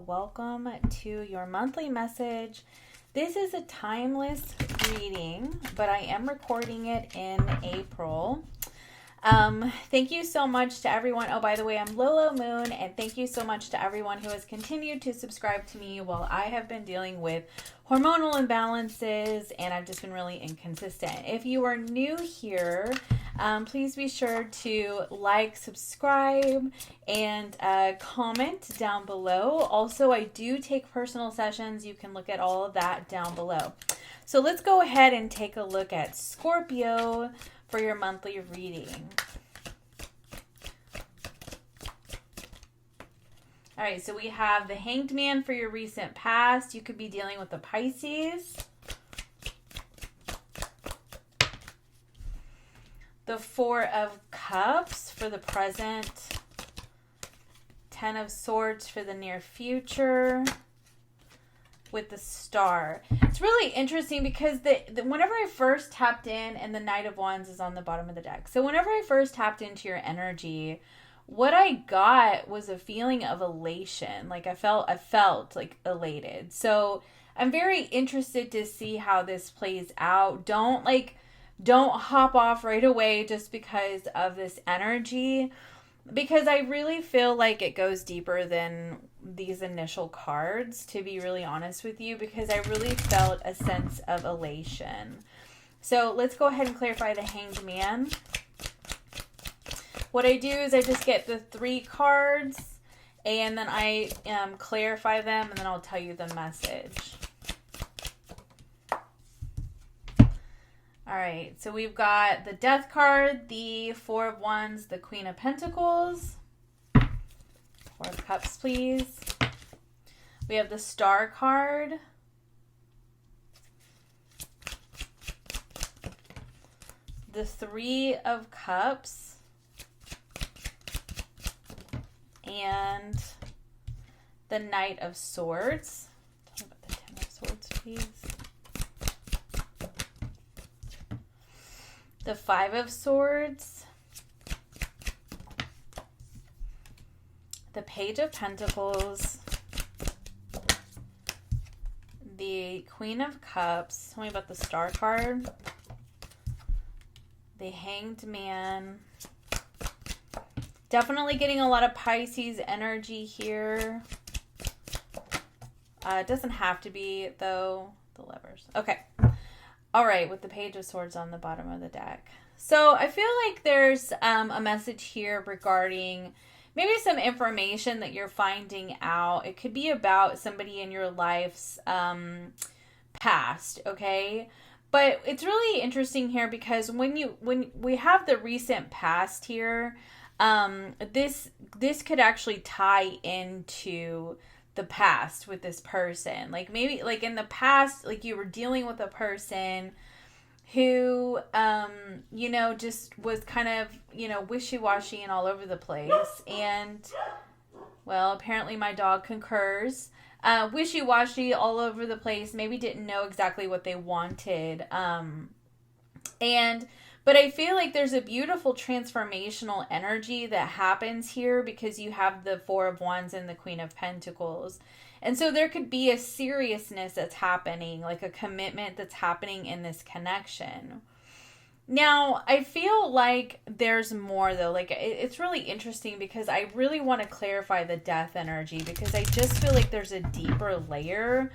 welcome to your monthly message. This is a timeless reading, but I am recording it in April. Thank you so much to everyone. Oh, by the way, I'm Lolo Moon, and thank you so much to everyone who has continued to subscribe to me while I have been dealing with hormonal imbalances, and I've just been really inconsistent. If you are new here, please be sure to like, subscribe, and comment down below. Also, I do take personal sessions. You can look at all of that down below. So let's go ahead and take a look at Scorpio for your monthly reading. All right, so we have the Hanged Man for your recent past. You could be dealing with the Pisces. The Four of Cups for the present. Ten of Swords for the near future. With the Star. It's really interesting because whenever I first tapped in, and the Knight of Wands is on the bottom of the deck. So whenever I first tapped into your energy, what I got was a feeling of elation. Like I felt like elated. So I'm very interested to see how this plays out. Don't hop off right away just because of this energy, because I really feel like it goes deeper than these initial cards, to be really honest with you, because I really felt a sense of elation. So let's go ahead and clarify the Hanged Man. What I do is I just get the 3 cards, and then I clarify them, and then I'll tell you the message. All right, so we've got the Death card, the Four of Wands, the Queen of Pentacles. Four of Cups, please. We have the Star card. The Three of Cups. And the Knight of Swords. Tell me about the Ten of Swords, please. The Five of Swords, the Page of Pentacles, the Queen of Cups. Tell me about the Star card, the Hanged Man. Definitely getting a lot of Pisces energy here. It doesn't have to be, though. The Lovers. Okay. All right, with the Page of Swords on the bottom of the deck. So I feel like there's a message here regarding maybe some information that you're finding out. It could be about somebody in your life's past, okay? But it's really interesting here because when we have the recent past here, this could actually tie into the past with this person. Like maybe like in the past, like you were dealing with a person who just was kind of wishy-washy and all over the place, and well, apparently my dog concurs. Wishy-washy, all over the place, maybe didn't know exactly what they wanted, but I feel like there's a beautiful transformational energy that happens here because you have the Four of Wands and the Queen of Pentacles. And so there could be a seriousness that's happening, like a commitment that's happening in this connection. Now, I feel like there's more, though. Like, it's really interesting because I really want to clarify the Death energy because I just feel like there's a deeper layer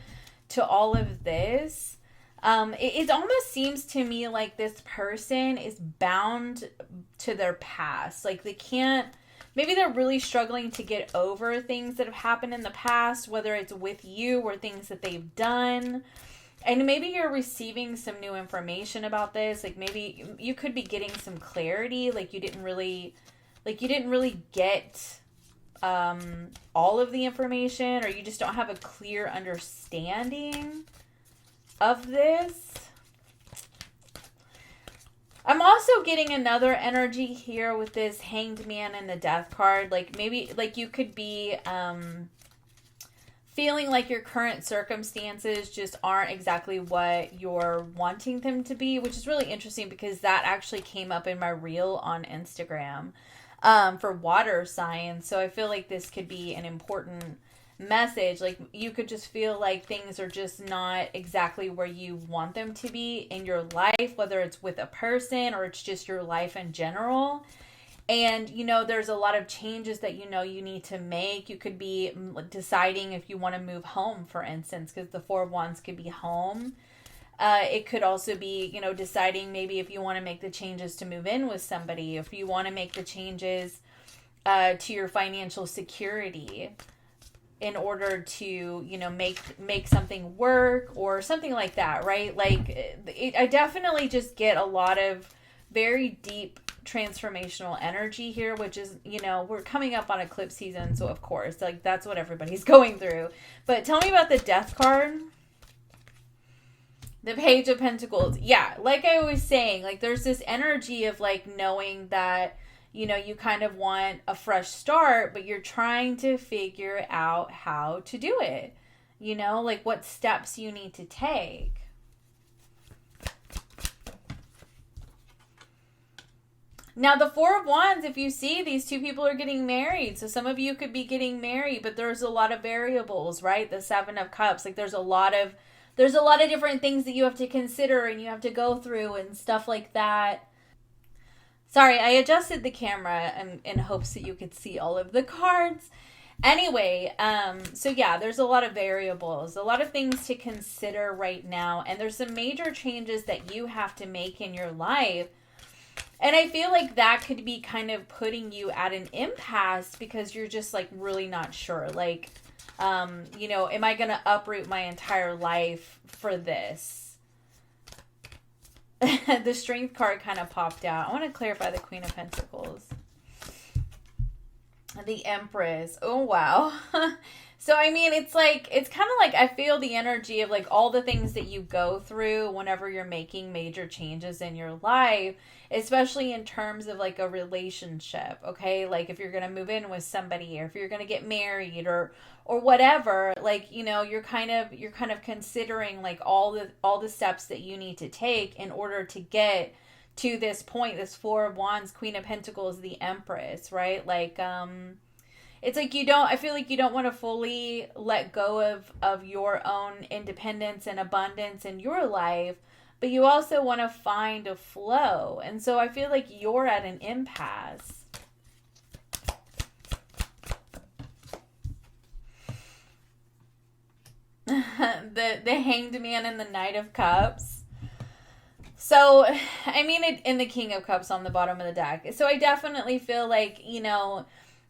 to all of this. It almost seems to me like this person is bound to their past. Like they can't, maybe they're really struggling to get over things that have happened in the past, whether it's with you or things that they've done. And maybe you're receiving some new information about this. Like maybe you could be getting some clarity. Like you didn't really get all of the information, or you just don't have a clear understanding of this. I'm also getting another energy here with this Hanged Man and the Death card. Like maybe like you could be feeling like your current circumstances just aren't exactly what you're wanting them to be, which is really interesting because that actually came up in my reel on Instagram for water signs. So I feel like this could be an important message. Like, you could just feel like things are just not exactly where you want them to be in your life, whether it's with a person or it's just your life in general. And, there's a lot of changes that you need to make. You could be deciding if you want to move home, for instance, because the Four of Wands could be home. It could also be, deciding maybe if you want to make the changes to move in with somebody, if you want to make the changes to your financial security in order to, make something work or something like that, right? Like, I definitely just get a lot of very deep transformational energy here, which is, we're coming up on eclipse season, so of course, like, that's what everybody's going through. But tell me about the Death card. The Page of Pentacles. Yeah, like I was saying, like, there's this energy of, like, knowing that, you kind of want a fresh start, but you're trying to figure out how to do it. Like, what steps you need to take. Now, the Four of Wands, if you see, these two people are getting married. So some of you could be getting married, but there's a lot of variables, right? The Seven of Cups, like, there's a lot of different things that you have to consider and you have to go through and stuff like that. Sorry, I adjusted the camera in hopes that you could see all of the cards. Anyway, so yeah, there's a lot of variables, a lot of things to consider right now. And there's some major changes that you have to make in your life. And I feel like that could be kind of putting you at an impasse because you're just, like, really not sure. Like, am I going to uproot my entire life for this? The Strength card kind of popped out. I want to clarify the Queen of Pentacles. The Empress. Oh, wow. So, I mean, it's kind of like I feel the energy of, like, all the things that you go through whenever you're making major changes in your life, especially in terms of, like, a relationship, okay? Like, if you're going to move in with somebody or if you're going to get married or whatever, like, you're kind of considering, like, all the steps that you need to take in order to get to this point, this Four of Wands, Queen of Pentacles, the Empress, right? Like, it's like I feel like you don't want to fully let go of your own independence and abundance in your life, but you also want to find a flow. And so I feel like you're at an impasse. the Hanged Man and the Knight of Cups. So, I mean, in the King of Cups on the bottom of the deck. So I definitely feel like,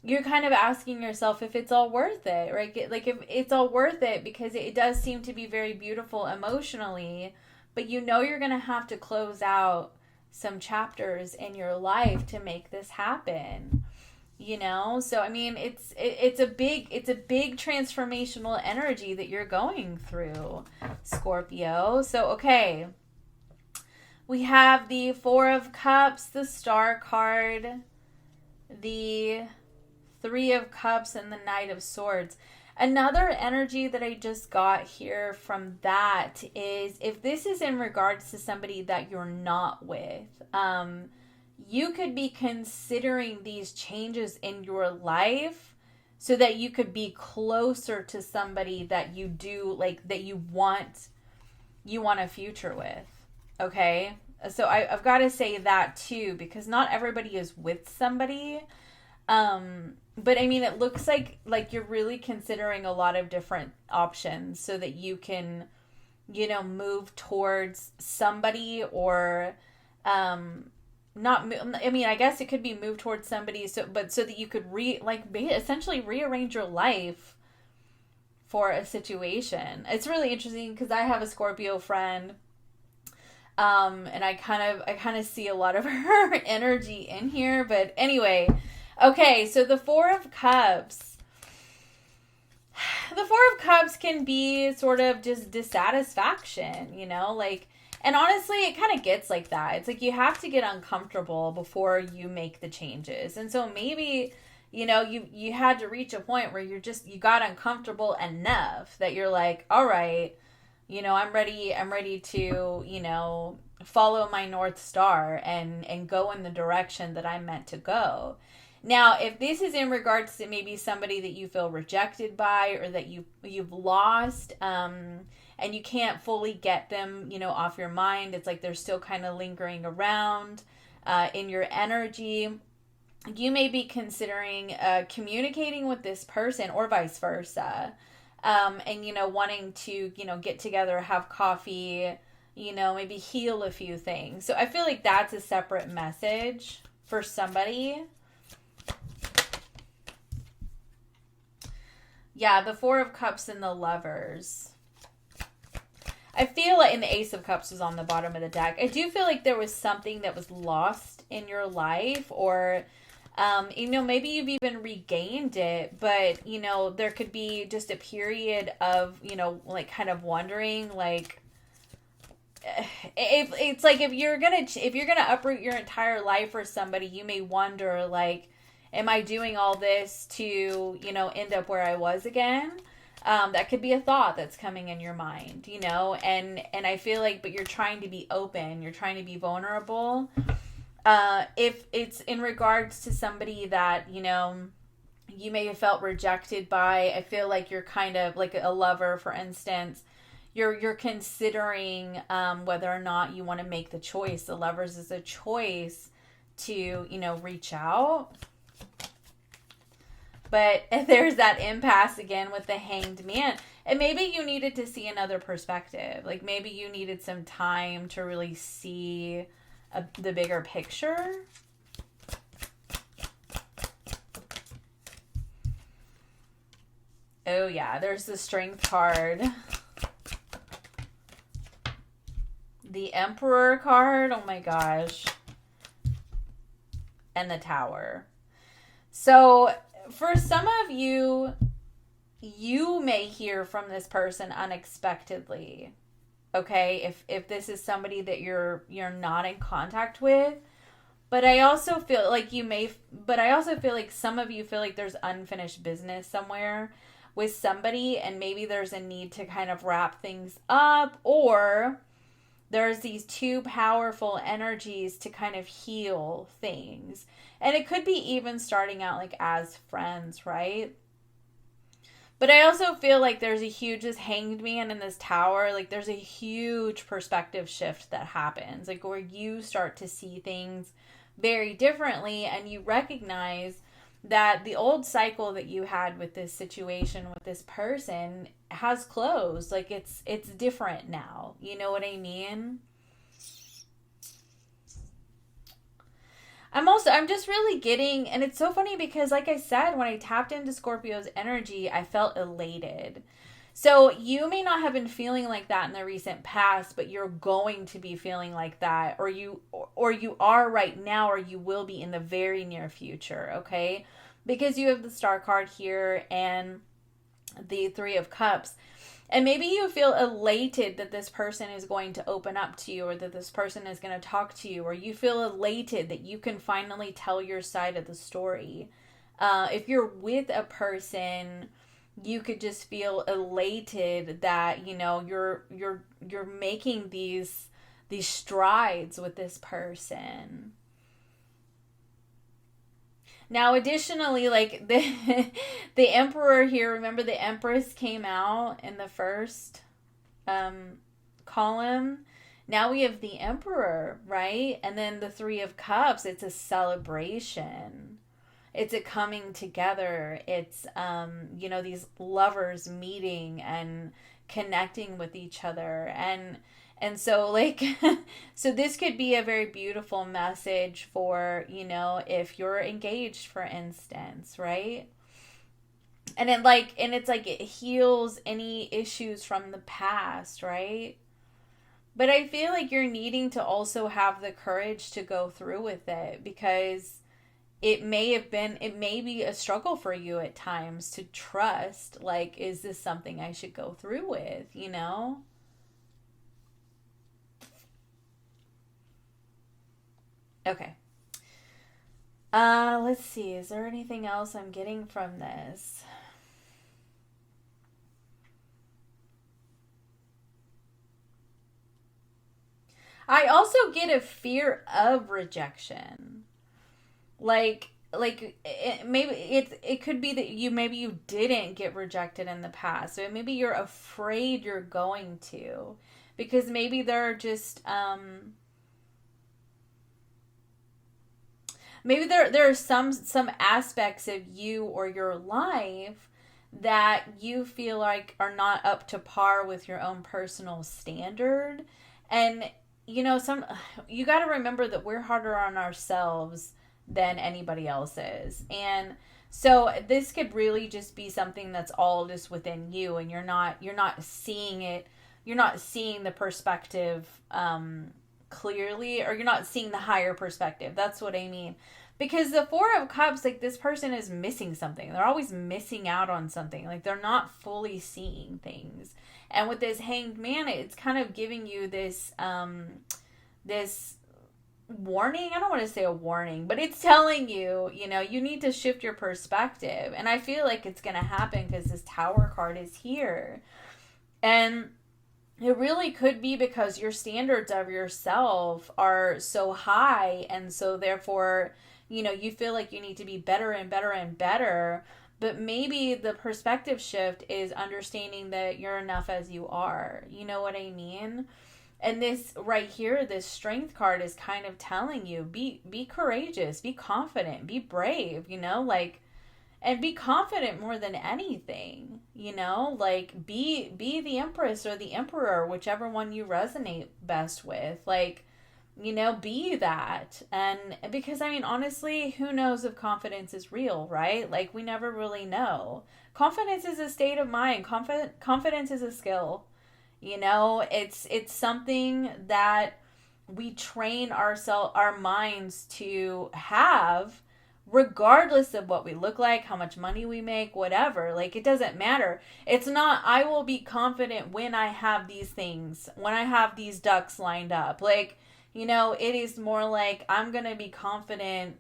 you're kind of asking yourself if it's all worth it, right? Like, if it's all worth it, because it does seem to be very beautiful emotionally, but you're going to have to close out some chapters in your life to make this happen, So, I mean, it's a big transformational energy that you're going through, Scorpio. So, okay. We have the Four of Cups, the Star card, the Three of Cups, and the Knight of Swords. Another energy that I just got here from that is, if this is in regards to somebody that you're not with, you could be considering these changes in your life so that you could be closer to somebody that you do, like, that you want a future with. Okay? So I've got to say that too, because not everybody is with somebody. But I mean, it looks like you're really considering a lot of different options so that you can, move towards somebody or, not, I mean, I guess it could be move towards somebody, so that you could essentially rearrange your life for a situation. It's really interesting because I have a Scorpio friend, and I kind of see a lot of her energy in here, but anyway. Okay, so the Four of Cups. The Four of Cups can be sort of just dissatisfaction, and honestly, it kind of gets like that. It's like you have to get uncomfortable before you make the changes. And so maybe, you had to reach a point where you got uncomfortable enough that you're like, all right, I'm ready to, follow my North Star and go in the direction that I'm meant to go. Now, if this is in regards to maybe somebody that you feel rejected by, or that you've lost, and you can't fully get them, off your mind, it's like they're still kind of lingering around in your energy. You may be considering communicating with this person, or vice versa, and wanting to get together, have coffee, maybe heal a few things. So I feel like that's a separate message for somebody. Yeah, the Four of Cups and the Lovers. I feel like, and the Ace of Cups was on the bottom of the deck. I do feel like there was something that was lost in your life, or, maybe you've even regained it, but, there could be just a period of, like kind of wondering, like, if it's like, if you're gonna uproot your entire life for somebody, you may wonder, like, am I doing all this to, end up where I was again? That could be a thought that's coming in your mind, and I feel like, but you're trying to be open, you're trying to be vulnerable. If it's in regards to somebody that, you may have felt rejected by, I feel like you're kind of like a lover, for instance. You're considering whether or not you want to make the choice. The Lovers is a choice to, reach out. But there's that impasse again with the Hanged Man. And maybe you needed to see another perspective. Like, maybe you needed some time to really see the bigger picture. Oh, yeah. There's the Strength card. The Emperor card. Oh, my gosh. And the Tower. So, for some of you, you may hear from this person unexpectedly. Okay, if this is somebody that you're not in contact with, but I also feel like some of you feel like there's unfinished business somewhere with somebody, and maybe there's a need to kind of wrap things up, or there's these two powerful energies to kind of heal things. And it could be even starting out like as friends, right? But I also feel like there's a huge, this Hanged Man in this Tower, like there's a huge perspective shift that happens. Like, where you start to see things very differently, and you recognize that the old cycle that you had with this situation, with this person, has closed. Like, it's different now. You know what I mean? I'm just really getting, and it's so funny because, like I said, when I tapped into Scorpio's energy, I felt elated. So you may not have been feeling like that in the recent past, but you're going to be feeling like that, or you are right now, or you will be in the very near future, okay? Because you have the Star card here and the Three of Cups. And maybe you feel elated that this person is going to open up to you, or that this person is going to talk to you, or you feel elated that you can finally tell your side of the story. If you're with a person, you could just feel elated that, you're making these strides with this person. Now, additionally, like the Emperor here, remember the Empress came out in the first column. Now we have the Emperor, right? And then the Three of Cups, it's a celebration. It's a coming together. It's, these lovers meeting and connecting with each other. And so, like, so this could be a very beautiful message for, if you're engaged, for instance, right? And it's like it heals any issues from the past, right? But I feel like you're needing to also have the courage to go through with it, because it may be a struggle for you at times to trust, like, is this something I should go through with, Okay. Let's see. Is there anything else I'm getting from this? I also get a fear of rejection. Like, like it could be that maybe you didn't get rejected in the past, so maybe you're afraid you're going to, because maybe there are just maybe there are some aspects of you or your life that you feel like are not up to par with your own personal standard. And you got to remember that we're harder on ourselves than anybody else is. And so this could really just be something that's all just within you, and you're not seeing it. You're not seeing the perspective clearly, or you're not seeing the higher perspective. That's what I mean. Because the Four of Cups, like, this person is missing something. They're always missing out on something. Like, they're not fully seeing things. And with this Hanged Man, it's kind of giving you this this warning. I don't want to say a warning, but it's telling you, you need to shift your perspective. And I feel like it's going to happen because this Tower card is here. And it really could be because your standards of yourself are so high, and so therefore, you feel like you need to be better and better and better. But maybe the perspective shift is understanding that you're enough as you are. You know what I mean? And this right here, this Strength card is kind of telling you, be courageous, be confident, be brave, and be confident more than anything, like be the Empress or the Emperor, whichever one you resonate best with, be that. And because, honestly, who knows if confidence is real, right? Like, we never really know. Confidence is a state of mind. Confidence is a skill. It's something that we train our minds to have, regardless of what we look like, how much money we make, whatever. Like, it doesn't matter. It's not, I will be confident when I have these things, when I have these ducks lined up. Like, it is more like, I'm going to be confident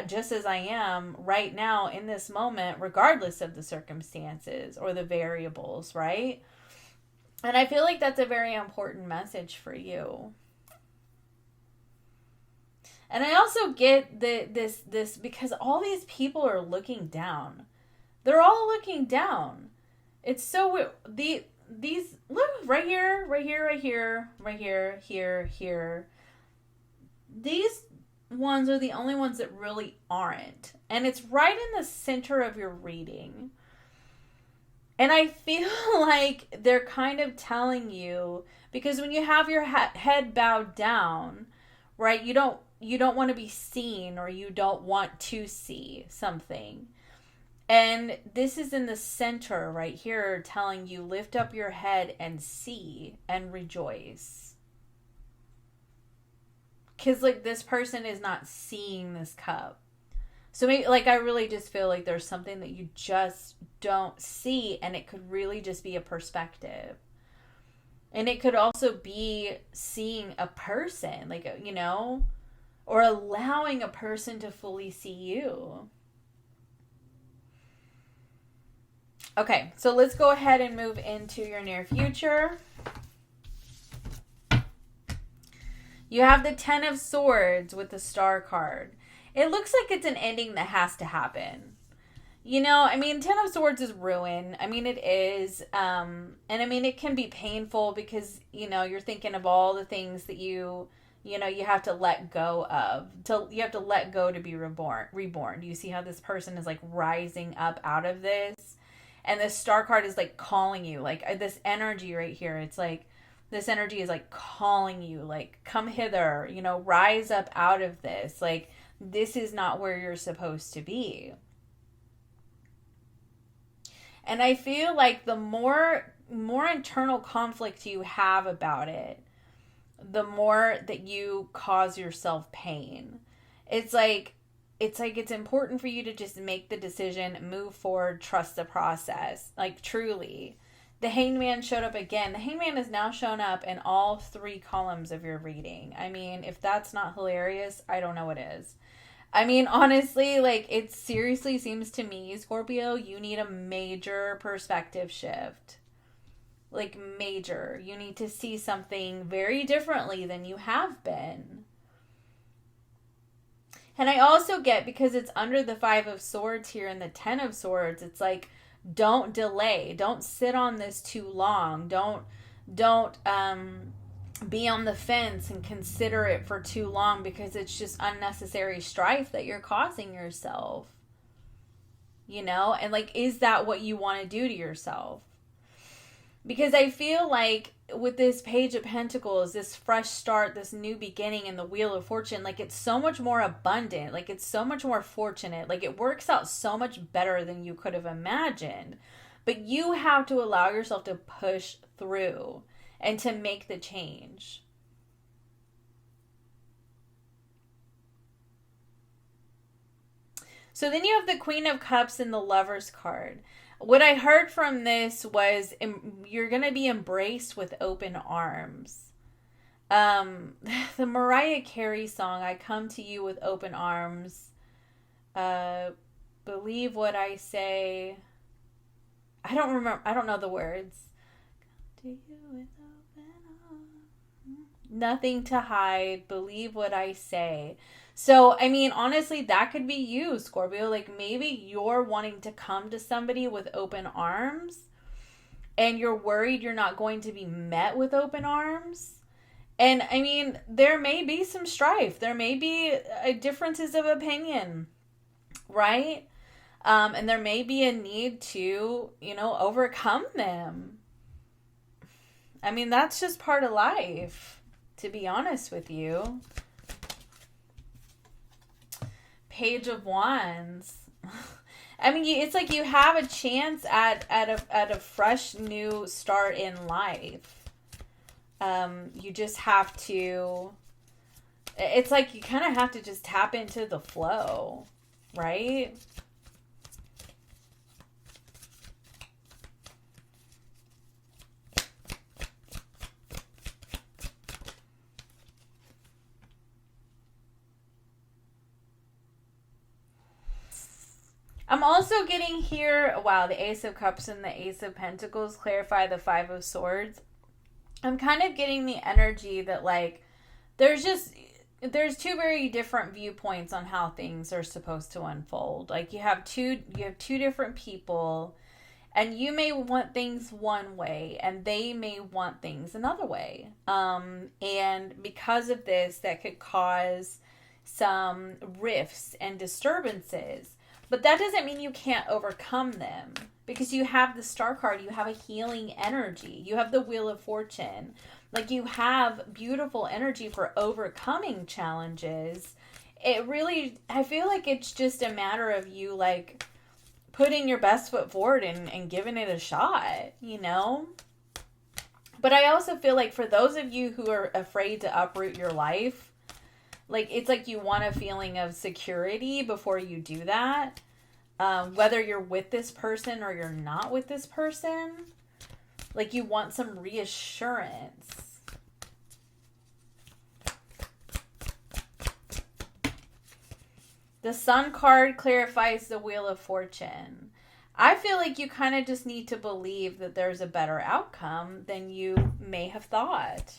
just as I am right now in this moment, regardless of the circumstances or the variables, right? And I feel like that's a very important message for you. And I also get this because all these people are looking down. They're all looking down. It's so these look right here, right here, right here, right here, here. These ones are the only ones that really aren't. And it's right in the center of your reading. And I feel like they're kind of telling you, because when you have your head bowed down, right, you don't want to be seen, or you don't want to see something. And this is in the center right here, telling you, lift up your head and see and rejoice. Because, like, this person is not seeing this cup. So maybe, like, I really just feel like there's something that you just don't see, and it could really just be a perspective. And it could also be seeing a person, like, or allowing a person to fully see you. Okay, so let's go ahead and move into your near future. You have the Ten of Swords with the Star card. It looks like it's an ending that has to happen. Ten of Swords is ruin. It is. And it can be painful because, you're thinking of all the things that you have to let go of. You have to let go to be reborn. Do you see how this person is, like, rising up out of this? And the Star card is, like, calling you. Like, this energy right here, it's like, this energy is, like, calling you. Like, come hither, rise up out of this. Like, this is not where you're supposed to be. And I feel like the more internal conflict you have about it, the more that you cause yourself pain. It's important for you to just make the decision, move forward, trust the process. Like, truly. The Hanged Man showed up again. The Hanged Man has now shown up in all 3 columns of your reading. If that's not hilarious, I don't know what is. Honestly, like, it seriously seems to me, Scorpio, you need a major perspective shift. Like, major. You need to see something very differently than you have been. And I also get, because it's under the Five of Swords here and the Ten of Swords, it's like, don't delay. Don't sit on this too long. Don't be on the fence and consider it for too long, because it's just unnecessary strife that you're causing yourself. You know? And like, is that what you want to do to yourself? Because I feel like with this Page of Pentacles, this fresh start, this new beginning, and the Wheel of Fortune, like, it's so much more abundant. Like, it's so much more fortunate. Like, it works out so much better than you could have imagined. But you have to allow yourself to push through and to make the change. So then you have the Queen of Cups and the Lovers card. What I heard from this was you're going to be embraced with open arms. The Mariah Carey song, I Come to You with Open Arms. Believe what I say. I don't remember. I don't know the words. Come to you with open arms. Nothing to hide. Believe what I say. So, I mean, honestly, that could be you, Scorpio. Like, maybe you're wanting to come to somebody with open arms, and you're worried you're not going to be met with open arms. And, I mean, there may be some strife. There may be differences of opinion, right? And there may be a need to, overcome them. I mean, that's just part of life, to be honest with you. Page of Wands. I mean, it's like you have a chance at a fresh new start in life. You just have to. It's like you kind of have to just tap into the flow, right? I'm also getting here, wow, the Ace of Cups and the Ace of Pentacles clarify the Five of Swords. I'm kind of getting the energy that, like, there's two very different viewpoints on how things are supposed to unfold. Like, you have two different people, and you may want things one way, and they may want things another way. And because of this, that could cause some rifts and disturbances. But that doesn't mean you can't overcome them, because you have the Star card, you have a healing energy, you have the Wheel of Fortune. Like, you have beautiful energy for overcoming challenges. It really, I feel like it's just a matter of you, like, putting your best foot forward and giving it a shot, But I also feel like for those of you who are afraid to uproot your life, like, it's like you want a feeling of security before you do that. Whether you're with this person or you're not with this person. Like, you want some reassurance. The Sun card clarifies the Wheel of Fortune. I feel like you kind of just need to believe that there's a better outcome than you may have thought.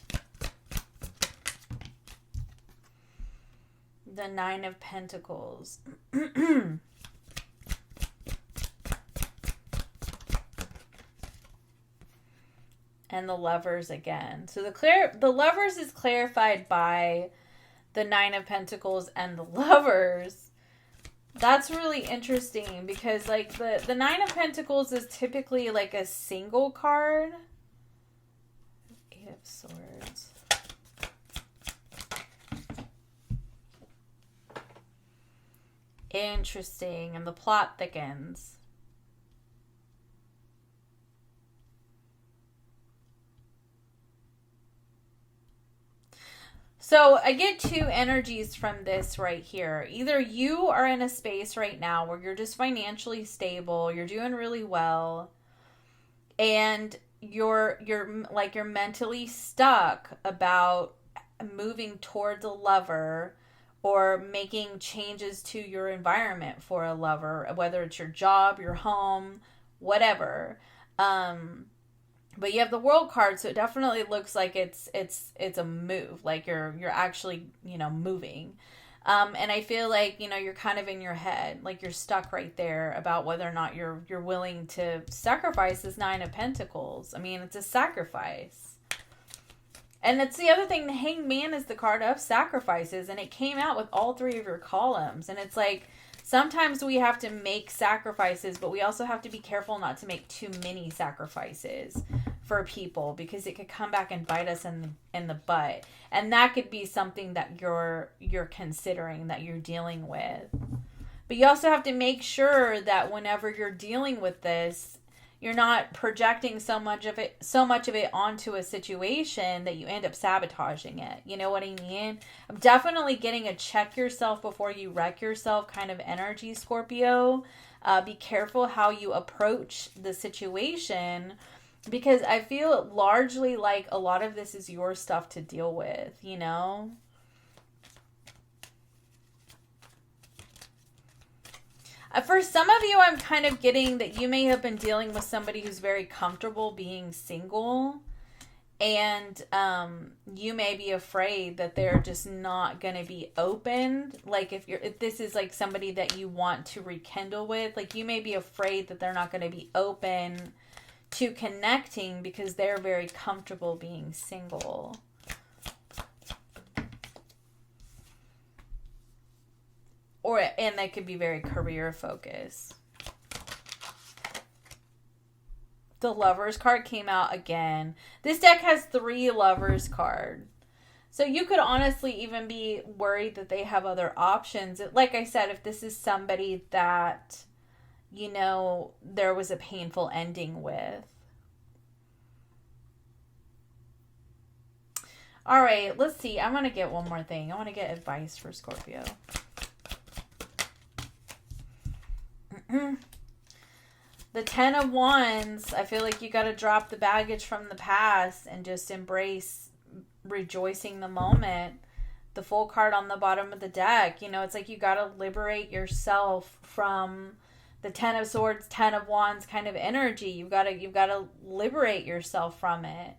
The Nine of Pentacles. And the Lovers again. So the Lovers is clarified by the Nine of Pentacles and the Lovers. That's really interesting, because, like, the Nine of Pentacles is typically like a single card. Eight of Swords. Interesting. And the plot thickens. So I get two energies from this right here. Either you are in a space right now where you're just financially stable, you're doing really well, and you're mentally stuck about moving towards a lover or making changes to your environment for a lover, whether it's your job, your home, whatever. But you have the World card, so it definitely looks like it's a move, like you're actually, moving. And I feel like, you know, you're kind of in your head, like you're stuck right there about whether or not you're willing to sacrifice this Nine of Pentacles. I mean, it's a sacrifice. And that's the other thing, the Hanged Man is the card of sacrifices, and it came out with all three of your columns. And it's like, sometimes we have to make sacrifices, but we also have to be careful not to make too many sacrifices for people, because it could come back and bite us in the butt. And that could be something that you're considering, that you're dealing with. But you also have to make sure that whenever you're dealing with this, you're not projecting so much of it onto a situation that you end up sabotaging it. You know what I mean? I'm definitely getting a check yourself before you wreck yourself kind of energy, Scorpio. Be careful how you approach the situation, because I feel largely like a lot of this is your stuff to deal with, you know? For some of you, I'm kind of getting that you may have been dealing with somebody who's very comfortable being single. And you may be afraid that they're just not going to be open. Like if this is like somebody that you want to rekindle with, like you may be afraid that they're not going to be open to connecting because they're very comfortable being single. And they could be very career focused. The Lovers card came out again. This deck has 3 Lovers card. So you could honestly even be worried that they have other options. Like I said, if this is somebody that, you know, there was a painful ending with. All right, let's see. I want to get one more thing. I want to get advice for Scorpio. The 10 of Wands, I feel like you got to drop the baggage from the past and just embrace rejoicing the moment. The Fool card on the bottom of the deck, you know, it's like you got to liberate yourself from the 10 of Swords, 10 of Wands kind of energy. You've got to liberate yourself from it.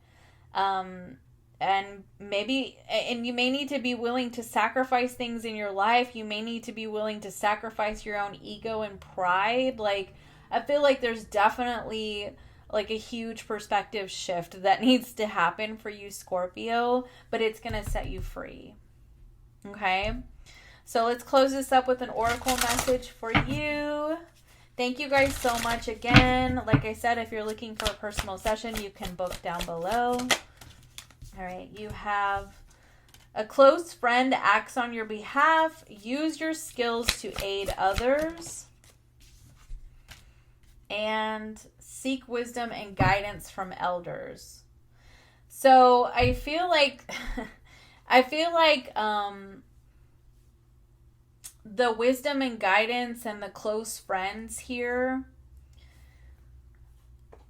And you may need to be willing to sacrifice things in your life. You may need to be willing to sacrifice your own ego and pride. Like, I feel like there's definitely like a huge perspective shift that needs to happen for you, Scorpio, but it's going to set you free. Okay? So let's close this up with an oracle message for you. Thank you guys so much again. Like I said, if you're looking for a personal session, you can book down below. All right, you have a close friend acts on your behalf. Use your skills to aid others. And seek wisdom and guidance from elders. So I feel like, the wisdom and guidance and the close friends here,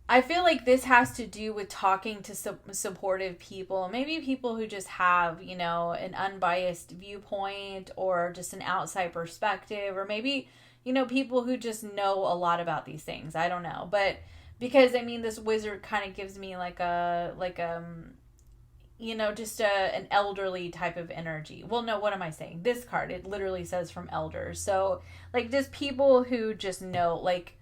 I feel like this has to do with talking to supportive people. Maybe people who just have, you know, an unbiased viewpoint or just an outside perspective. Or maybe, you know, people who just know a lot about these things. I don't know. But because, I mean, this wizard kind of gives me you know, just an elderly type of energy. Well, no, what am I saying? This card, it literally says from elders. So, like, just people who just know, like,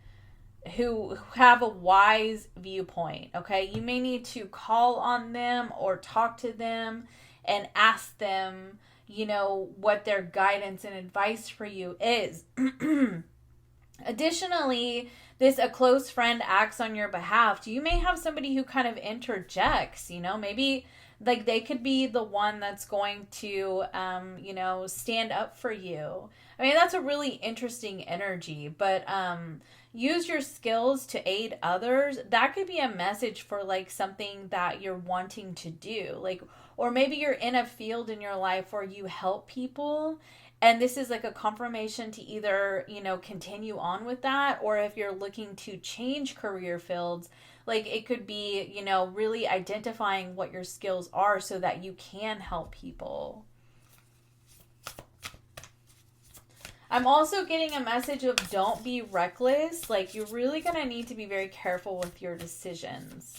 who have a wise viewpoint, okay? You may need to call on them or talk to them and ask them, you know, what their guidance and advice for you is. Additionally, a close friend acts on your behalf. You may have somebody who kind of interjects, you know, maybe like they could be the one that's going to, you know, stand up for you. I mean, that's a really interesting energy, but, use your skills to aid others. That could be a message for like something that you're wanting to do. Like, or maybe you're in a field in your life where you help people. And this is like a confirmation to either, you know, continue on with that. Or if you're looking to change career fields, like it could be, you know, really identifying what your skills are so that you can help people. I'm also getting a message of don't be reckless. Like, you're really going to need to be very careful with your decisions.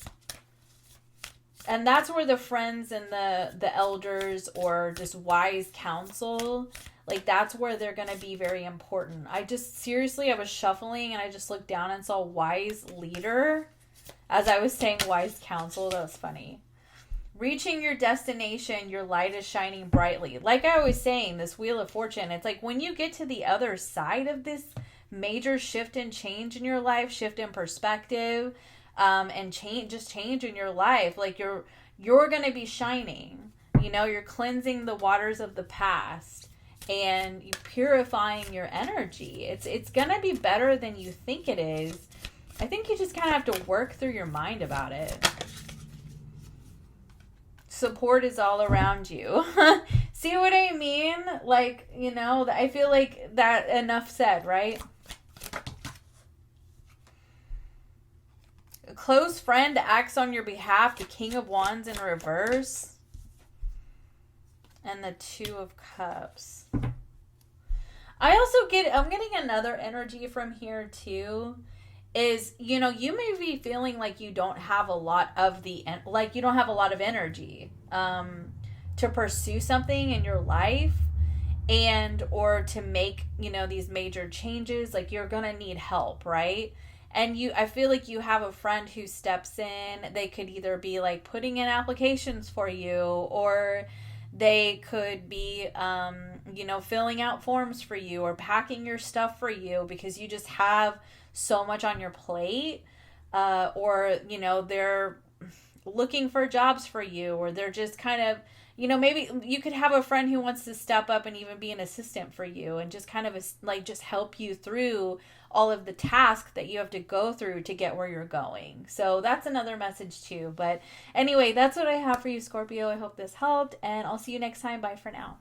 And that's where the friends and the elders or just wise counsel, Like, that's where they're going to be very important. Seriously, I was shuffling and I just looked down and saw wise leader. As I was saying wise counsel, that was funny. Reaching your destination, your light is shining brightly. Like I was saying, this Wheel of Fortune, it's like when you get to the other side of this major shift and change in your life, shift in perspective, and change in your life, like you're going to be shining. You know, you're cleansing the waters of the past and you purifying your energy. It's going to be better than you think it is. I think you just kind of have to work through your mind about it. Support is all around you. See what I mean? Like, you know, I feel like that enough said, right? A close friend acts on your behalf. The King of Wands in reverse. And the Two of Cups. I'm getting another energy from here too. Is, you know, you may be feeling like you don't have a lot of energy to pursue something in your life or to make, you know, these major changes. Like, you're gonna need help, right? And I feel like you have a friend who steps in. They could either be like putting in applications for you, or they could be, you know, filling out forms for you or packing your stuff for you because you just have so much on your plate, or, you know, they're looking for jobs for you, or they're just kind of, you know, maybe you could have a friend who wants to step up and even be an assistant for you and just kind of like just help you through all of the tasks that you have to go through to get where you're going. So that's another message too. But anyway, that's what I have for you, Scorpio. I hope this helped, and I'll see you next time. Bye for now.